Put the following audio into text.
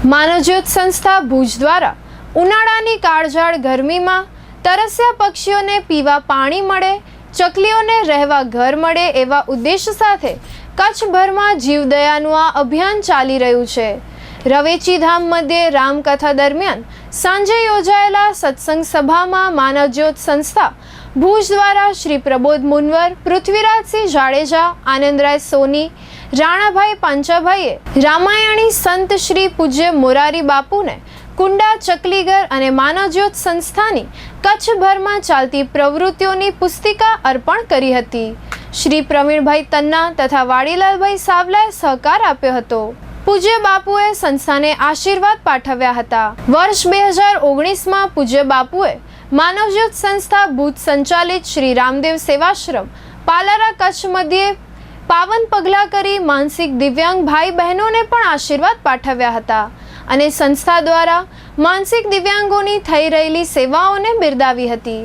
માનવજ્યોત સંસ્થા ભુજ દ્વારા ઉનાળાની કાળઝાળ ગરમીમાં તરસ્યા પક્ષીઓને પીવા પાણી મળે, ચકલીઓને રહેવા ઘર મળે એવા ઉદ્દેશ સાથે કચ્છભરમાં જીવદયાનું આ અભિયાન ચાલી રહ્યું છે। રવેચી ધામ મધ્યે રામકથા દરમિયાન સાંજે યોજાયેલા સત્સંગ સભામાં માનવજ્યોત સંસ્થા ભુજ દ્વારા શ્રી પ્રબોધ મુનવર, પૃથ્વીરાજસિંહ જાડેજા, આનંદરાય સોની, રાણાભાઈ પાંચાભાઈએ રામાયણી સંત શ્રી પૂજ્ય મોરારી બાપુને કુંડા, ચકલીઘર અને માનવજ્યોત સંસ્થાની કચ્છભરમાં ચાલતી પ્રવૃત્તિઓની પુસ્તિકા અર્પણ કરી હતી। શ્રી પ્રવીણભાઈ તન્ના તથા વાડીલાલભાઈ સાવલાએ સહકાર આપ્યો હતો। પૂજ્ય બાપુએ સંસ્થાને આશીર્વાદ પાઠવ્યા હતા। વર્ષ 2019માં પૂજ્ય બાપુએ માનવજ્યોત સંસ્થા ભુજ સંચાલિત શ્રી રામદેવ સેવાશ્રમ પાલારા કચ્છ મધ્યે પાવન પગલાં કરી માનસિક દિવ્યાંગ ભાઈ બહેનોને પણ આશીર્વાદ પાઠવ્યા હતા અને સંસ્થા દ્વારા માનસિક દિવ્યાંગોની થઈ રહેલી સેવાઓને બિરદાવી હતી।